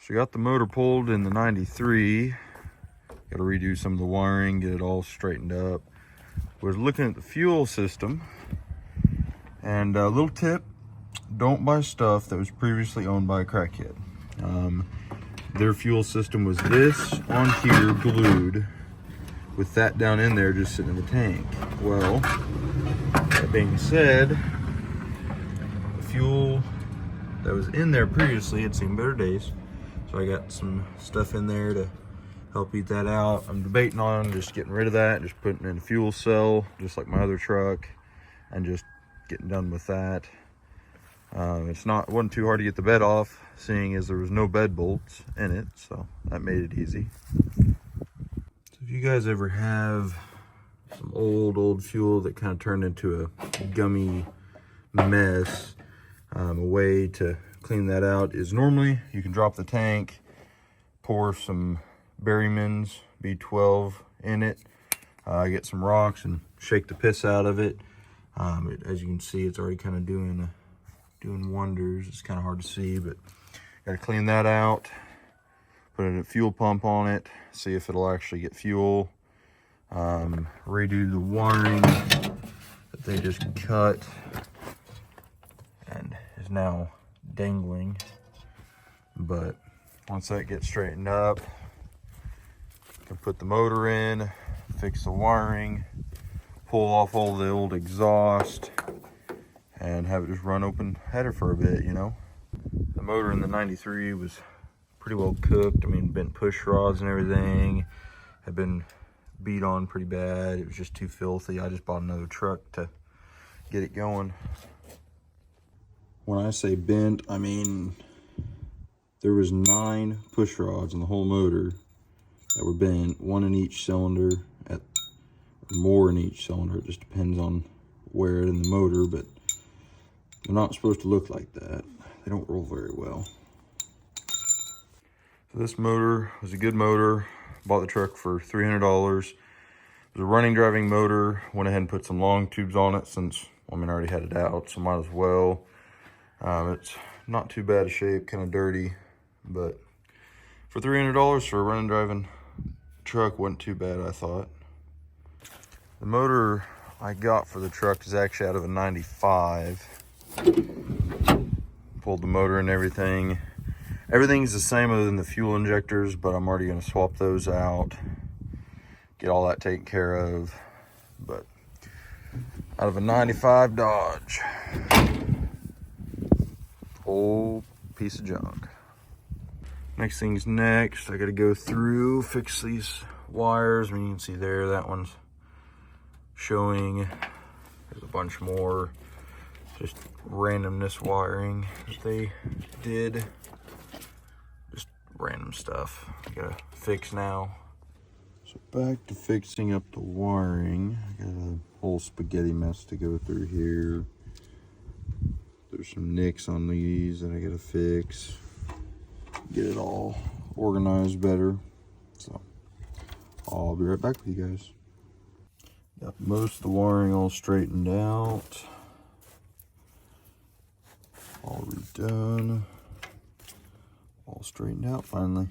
So got the motor pulled in the 93. Got to redo some of the wiring, get it all straightened up. Was looking at the fuel system, and a little tip: don't buy stuff that was previously owned by a crackhead. Their fuel system was this on here glued, with that down in there just sitting in the tank. Well, that being said, the fuel that was in there previously had seen better days, so I got some stuff in there to help eat that out. I'm debating on just getting rid of that, just putting in a fuel cell, just like my other truck, and just getting done with that. It wasn't too hard to get the bed off, seeing as there was no bed bolts in it, so that made it easy. So if you guys ever have some old fuel that kind of turned into a gummy mess, a way to clean that out is normally you can drop the tank, pour some Berryman's B12 in it, get some rocks and shake the piss out of it. As you can see, it's already kind of doing wonders. It's kind of hard to see, but got to clean that out, put a fuel pump on it, see if it'll actually get fuel, redo the wiring that they just cut and is now dangling. But once that gets straightened up, can put the motor in, fix the wiring, pull off all the old exhaust, and have it just run open header for a bit, you know. The motor in the 93 was pretty well cooked. I mean, bent push rods and everything had been beat on pretty bad. It was just too filthy. I just bought another truck to get it going. When I say bent, I mean there was 9 push rods in the whole motor that were bent, one in each cylinder, or more in each cylinder. It just depends on where in the motor, but they're not supposed to look like that. They don't roll very well. So this motor was a good motor. Bought the truck for $300. It was a running driving motor. Went ahead and put some long tubes on it since, I already had it out, so might as well. It's not too bad a shape, kind of dirty, but for $300 for a running driving truck wasn't too bad, I thought. The motor I got for the truck is actually out of a 95. Pulled the motor and everything. Everything's the same other than the fuel injectors, but I'm already going to swap those out, get all that taken care of. But out of a 95 Dodge, whole piece of junk. Next thing's next. I got to go through, fix these wires. You can see there, that one's showing. There's a bunch more just randomness wiring that they did. Just random stuff. I gotta fix now. So back to fixing up the wiring. I got a whole spaghetti mess to go through here. There's some nicks on these that I gotta fix. Get it all organized better. So I'll be right back with you guys. Got most of the wiring all straightened out. All redone. All straightened out finally.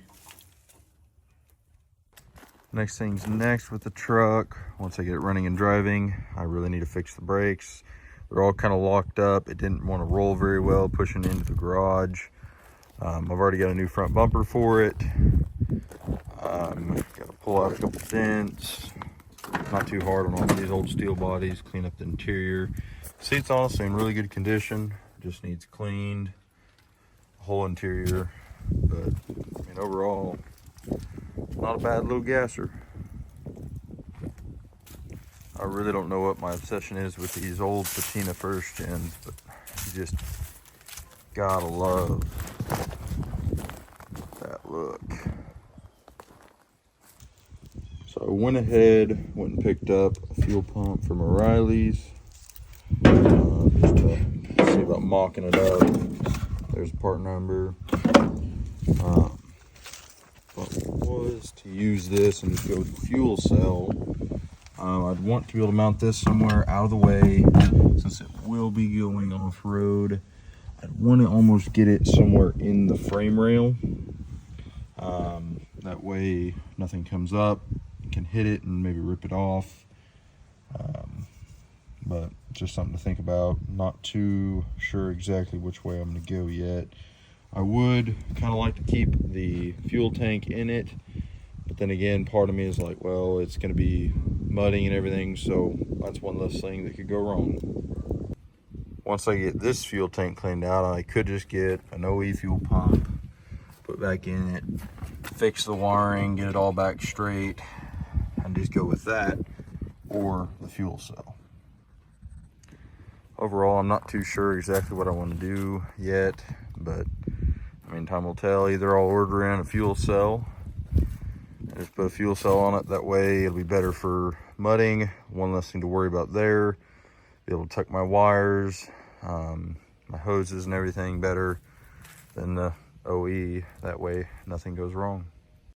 Next thing's next with the truck. Once I get it running and driving, I really need to fix the brakes. They're all kind of locked up. It didn't want to roll very well pushing into the garage. I've already got a new front bumper for it. Got to pull out a couple dents. Not too hard on all these old steel bodies. Clean up the interior. Seat's honestly in really good condition. Just needs cleaned. The whole interior. But overall, not a bad little gasser. I really don't know what my obsession is with these old patina first gens, but you just gotta love that look. So I went ahead, went and picked up a fuel pump from O'Reilly's. Just to see about mocking it up. There's a part number. But was to use this and just go with the fuel cell. I'd want to be able to mount this somewhere out of the way since it will be going off-road. I'd want to almost get it somewhere in the frame rail That way nothing comes up, you can hit it and maybe rip it off. But just something to think about. Not too sure exactly which way I'm going to go yet. I would kind of like to keep the fuel tank in it, but then again, part of me is like, well, it's going to be mudding and everything, so that's one less thing that could go wrong. Once I get this fuel tank cleaned out, I could just get an OE fuel pump, put back in it, fix the wiring, get it all back straight, and just go with that, or the fuel cell. Overall, I'm not too sure exactly what I want to do yet, but I mean, time will tell. Either I'll order in a fuel cell and just put a fuel cell on it. That way it'll be better for mudding, one less thing to worry about there. Be able to tuck my wires, my hoses and everything better than the OE. That way nothing goes wrong.